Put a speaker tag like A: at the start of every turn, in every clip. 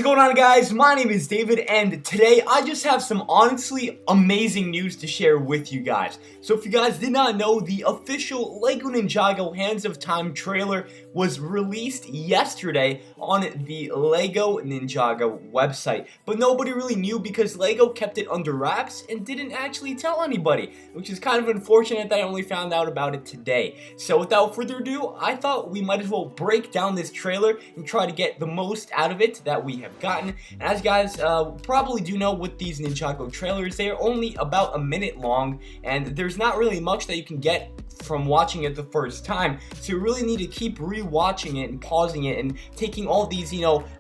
A: going on, guys? My name is David, and today I just have some honestly amazing news to share with you guys. So if you guys did not know, the official LEGO Ninjago Hands of Time trailer was released yesterday on the LEGO Ninjago website. But nobody really knew because LEGO kept it under wraps and didn't actually tell anybody, which is kind of unfortunate that I only found out about it today. So without further ado, I thought we might as well break down this trailer and try to get the most out of it that we have gotten. And as you guys probably do know, with these Ninjago trailers, they are only about a minute long, and there's not really much that you can get from watching it the first time, so you really need to keep re-watching it and pausing it and taking all these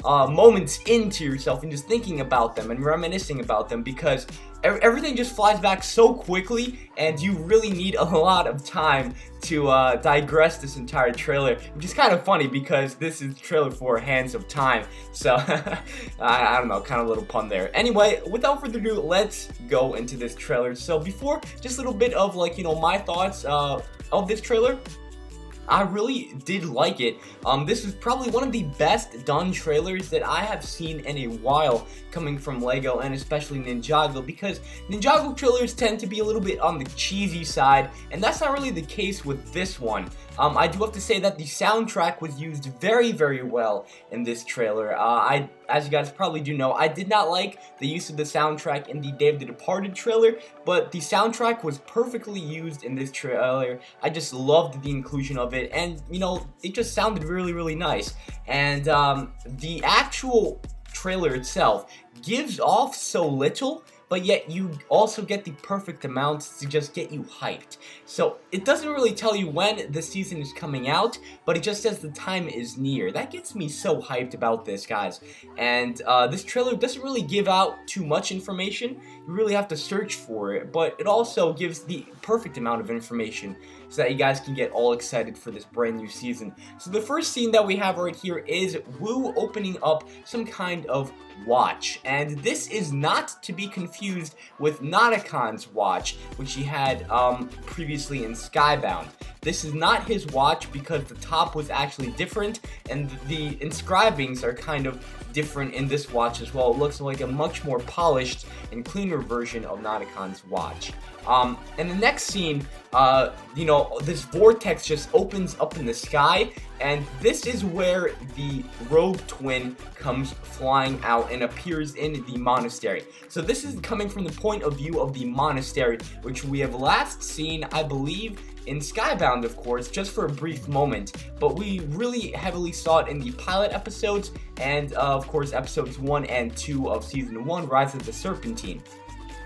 A: moments into yourself and just thinking about them and reminiscing about them, because everything just flies back so quickly and you really need a lot of time to digress this entire trailer, which is kind of funny because this is the trailer for Hands of Time. So I don't know, kind of a little pun there. Anyway, without further ado, let's go into this trailer. So before, just a little bit of my thoughts of this trailer. I really did like it. This is probably one of the best done trailers that I have seen in a while, coming from LEGO and especially Ninjago, because Ninjago trailers tend to be a little bit on the cheesy side, and that's not really the case with this one. I do have to say that the soundtrack was used very, very well in this trailer. As you guys probably do know, I did not like the use of the soundtrack in the Day of the Departed trailer, but the soundtrack was perfectly used in this trailer. I just loved the inclusion of it, and it just sounded really, really nice. And the actual trailer itself gives off so little, but yet you also get the perfect amount to just get you hyped. So it doesn't really tell you when the season is coming out, but it just says the time is near. That gets me so hyped about this, guys. And this trailer doesn't really give out too much information. You really have to search for it, but it also gives the perfect amount of information so that you guys can get all excited for this brand new season. So the first scene that we have right here is Wu opening up some kind of watch, and this is not to be confused with Nautocon's watch, which he had previously in Skybound. This is not his watch because the top was actually different, and the inscribings are kind of different in this watch as well. It looks like a much more polished and cleaner version of Nautocon's watch. In the next scene, this vortex just opens up in the sky, and this is where the rogue twin comes flying out and appears in the monastery. So this is coming from the point of view of the monastery, which we have last seen, I believe, in Skybound, of course, just for a brief moment, but we really heavily saw it in the pilot episodes and, of course, episodes 1 and 2 of Season 1, Rise of the Serpentine.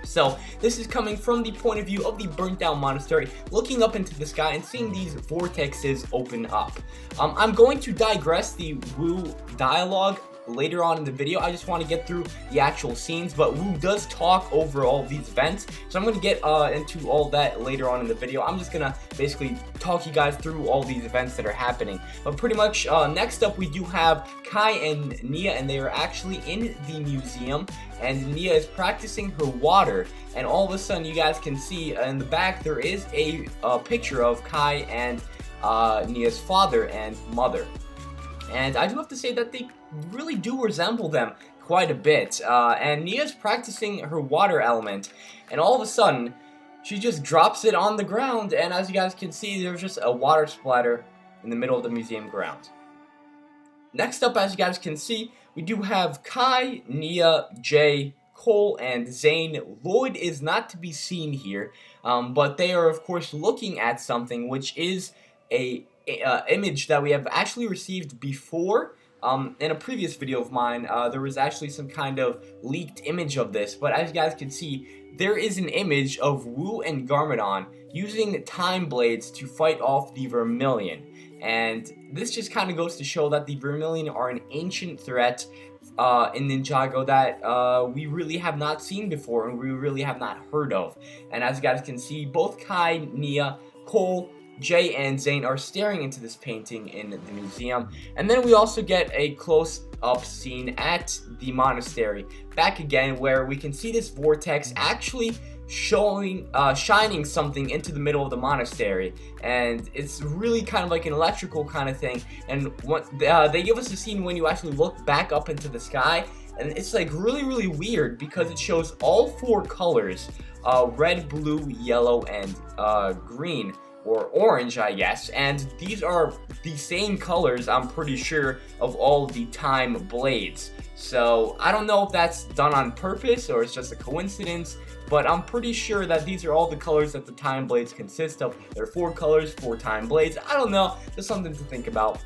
A: So this is coming from the point of view of the burnt down monastery, looking up into the sky and seeing these vortexes open up. I'm going to digress the Wu dialogue later on in the video. I just want to get through the actual scenes, but Wu does talk over all these events, so I'm going to get into all that later on in the video. I'm just going to basically talk you guys through all these events that are happening. But pretty much next up we do have Kai and Nia, and they are actually in the museum, and Nia is practicing her water, and all of a sudden you guys can see in the back there is a picture of Kai and Nia's father and mother. And I do have to say that they really do resemble them quite a bit. And Nia's practicing her water element, and all of a sudden, she just drops it on the ground, and as you guys can see, there's just a water splatter in the middle of the museum grounds. Next up, as you guys can see, we do have Kai, Nia, Jay, Cole, and Zane. Lloyd is not to be seen here, but they are, of course, looking at something, which is a image that we have actually received before. In a previous video of mine, there was actually some kind of leaked image of this, but as you guys can see, there is an image of Wu and Garmadon using time blades to fight off the Vermilion. And this just kind of goes to show that the Vermilion are an ancient threat in Ninjago that we really have not seen before and we really have not heard of. And as you guys can see, both Kai, Nia, Cole, Jay, and Zane are staring into this painting in the museum. And then we also get a close-up scene at the monastery, back again, where we can see this vortex actually shining something into the middle of the monastery, and it's really kind of like an electrical kind of thing. And what they give us a scene when you actually look back up into the sky, and it's like really weird because it shows all 4 colors, red, blue, yellow, and green, or orange, I guess, and these are the same colors, I'm pretty sure, of all the time blades. So I don't know if that's done on purpose or it's just a coincidence, but I'm pretty sure that these are all the colors that the time blades consist of. There are 4 colors, 4 time blades. I don't know, just something to think about.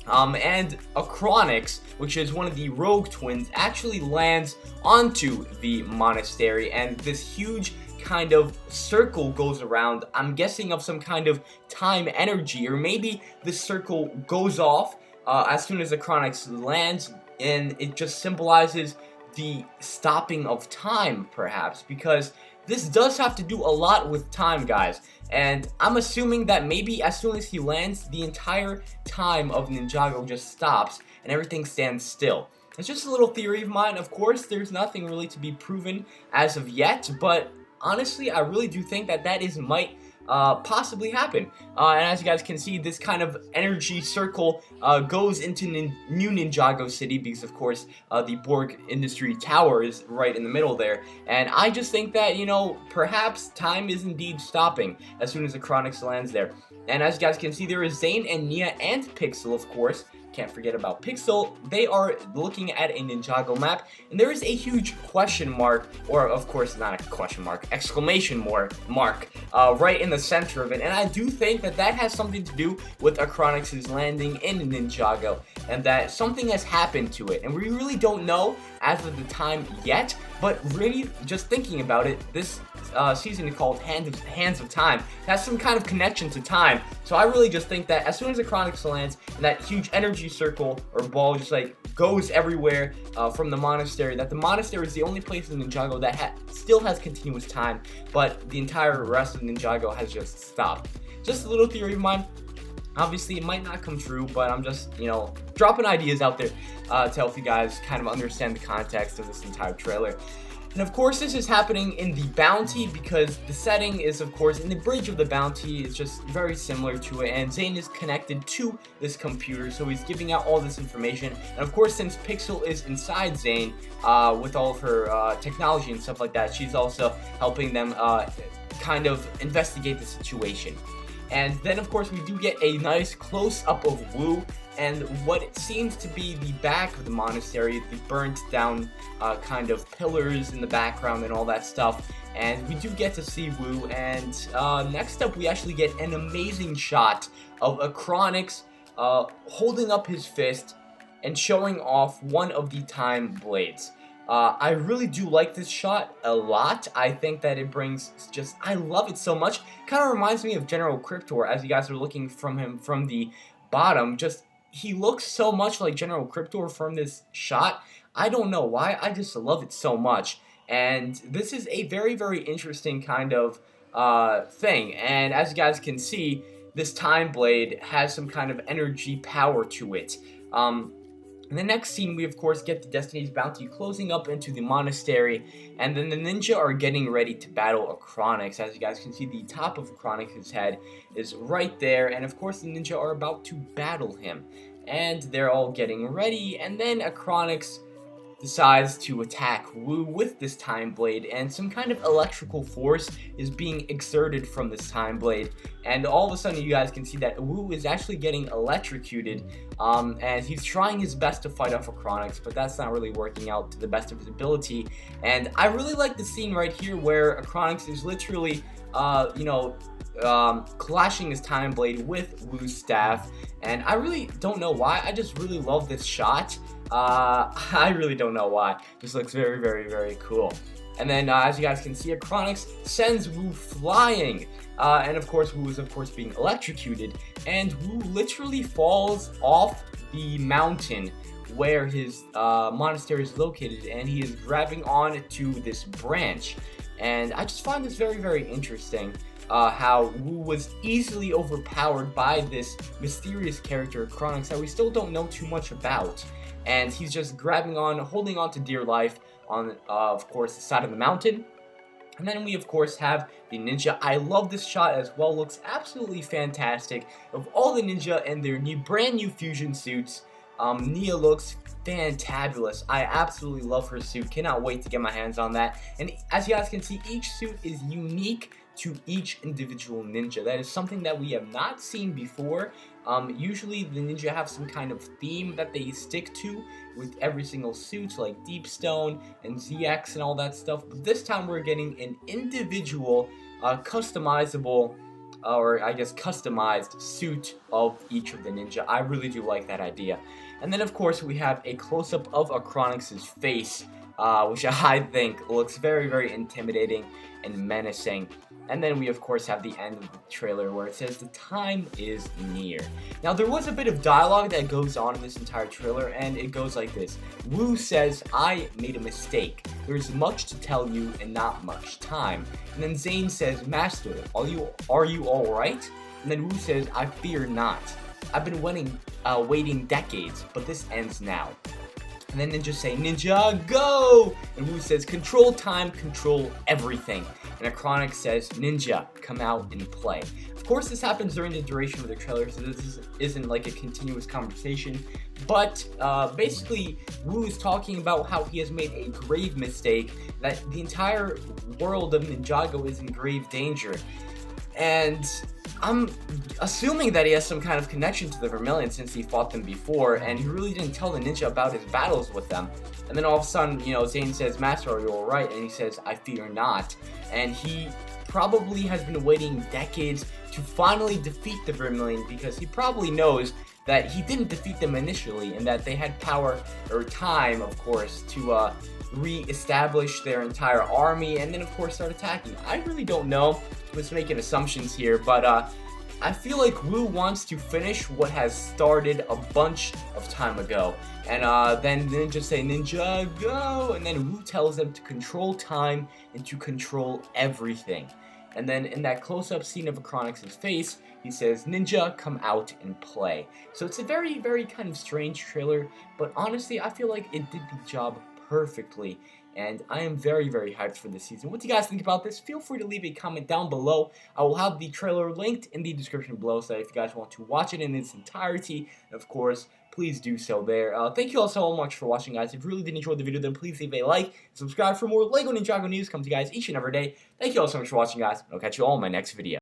A: And Acronix, which is one of the rogue twins, actually lands onto the monastery, and this huge kind of circle goes around. I'm guessing of some kind of time energy, or maybe this circle goes off as soon as Acronix lands, and it just symbolizes the stopping of time, perhaps, because this does have to do a lot with time, guys. And I'm assuming that maybe as soon as he lands, the entire time of Ninjago just stops and everything stands still. It's just a little theory of mine. Of course, there's nothing really to be proven as of yet, but honestly, I really do think that might possibly happen. And as you guys can see, this kind of energy circle goes into New Ninjago City, because of course the Borg Industry Tower is right in the middle there. And I just think that, you know, perhaps time is indeed stopping as soon as Acronix lands there. And as you guys can see, there is Zane and Nia and Pixel, of course. Can't forget about Pixel. They are looking at a Ninjago map, and there is a huge question mark, or of course not a question mark, exclamation mark, right in the center of it. And I do think that that has something to do with Acronix's landing in Ninjago, and that something has happened to it. And we really don't know as of the time yet, but really just thinking about it, this season called Hands of Time has some kind of connection to time. So I really just think that as soon as Acronix lands, and that huge energy circle or ball just like goes everywhere from the monastery, that the monastery is the only place in Ninjago that still has continuous time, but the entire rest of Ninjago has just stopped. Just a little theory of mine. Obviously, it might not come true, but I'm just, you know, dropping ideas out there to help you guys kind of understand the context of this entire trailer. And of course, this is happening in the bounty, because the setting is, of course, in the bridge of the bounty. It's just very similar to it, and Zane is connected to this computer, so he's giving out all this information. And of course, since Pixel is inside Zane with all of her technology and stuff like that, she's also helping them kind of investigate the situation. And then, of course, we do get a nice close-up of Wu and what it seems to be the back of the monastery, the burnt down kind of pillars in the background and all that stuff. And we do get to see Wu, and next up we actually get an amazing shot of Acronix holding up his fist and showing off one of the time blades. I really do like this shot a lot. I think that it brings just, I love it so much. Kind of reminds me of General Cryptor, as you guys are looking from him from the bottom. Just, he looks so much like General Cryptor from this shot. I don't know why, I just love it so much. And this is a very interesting kind of thing. And as you guys can see, this time blade has some kind of energy power to it. In the next scene, we of course get the Destiny's Bounty closing up into the monastery, and then the ninja are getting ready to battle Acronix. As you guys can see, the top of Acronix's head is right there, and of course the ninja are about to battle him. And they're all getting ready, and then Acronix decides to attack Wu with this time blade, and some kind of electrical force is being exerted from this time blade, and all of a sudden you guys can see that Wu is actually getting electrocuted, and he's trying his best to fight off Acronix, but that's not really working out to the best of his ability. And I really like the scene right here where Acronix is literally clashing his time blade with Wu's staff, and I really don't know why. I just really love this shot. I really don't know why. Just looks very cool. And then as you guys can see, Acronix sends Wu flying, and of course Wu is of course being electrocuted, and Wu literally falls off the mountain where his monastery is located, and he is grabbing on to this branch. And I just find this very interesting, how Wu was easily overpowered by this mysterious character Acronix that we still don't know too much about. And he's just grabbing on, holding on to dear life on, of course, the side of the mountain. And then we, of course, have the ninja. I love this shot as well. Looks absolutely fantastic. Of all the ninja and their brand new fusion suits, Nia looks fantabulous. I absolutely love her suit. Cannot wait to get my hands on that. And as you guys can see, each suit is unique to each individual ninja. That is something that we have not seen before. Usually the ninja have some kind of theme that they stick to with every single suit, like Deep Stone and ZX and all that stuff. But this time we're getting an individual, customizable, or I guess customized suit of each of the ninja. I really do like that idea. And then of course we have a close-up of Achronix's face, which I think looks very, very intimidating and menacing. And then we of course have the end of the trailer where it says the time is near. Now there was a bit of dialogue that goes on in this entire trailer, and it goes like this. Wu says, "I made a mistake. There's much to tell you and not much time." And then Zane says, "Master, are you alright?" And then Wu says, "I fear not. I've been waiting decades, but this ends now." And then ninjas say, "Ninjago!" And Wu says, "Control time, control everything." And Achronix says, "Ninja, come out and play." Of course, this happens during the duration of the trailer, so this isn't like a continuous conversation. But basically, Wu is talking about how he has made a grave mistake, that the entire world of Ninjago is in grave danger. And I'm assuming that he has some kind of connection to the Vermilion since he fought them before, and he really didn't tell the ninja about his battles with them. And then all of a sudden, you know, Zane says, "Master, are you alright?" And he says, "I fear not." And he probably has been waiting decades to finally defeat the Vermilion, because he probably knows that he didn't defeat them initially, and that they had power, or time, of course, to re-establish their entire army, and then of course start attacking. I really don't know. I'm just making assumptions here, but I feel like Wu wants to finish what has started a bunch of time ago. And then the ninjas say, "Ninjago!" And then Wu tells them to control time and to control everything. And then in that close-up scene of Achronix's face, he says, "Ninja, come out and play." So it's a very, very kind of strange trailer, but honestly, I feel like it did the job perfectly, and I am very, very hyped for this season. What do you guys think about this? Feel free to leave a comment down below. I will have the trailer linked in the description below, so if you guys want to watch it in its entirety, of course, please do so there. Thank you all so much for watching, guys. If you really did enjoy the video, then please leave a like and subscribe for more LEGO Ninjago news coming to you guys each and every day. Thank you all so much for watching, guys, and I'll catch you all in my next video.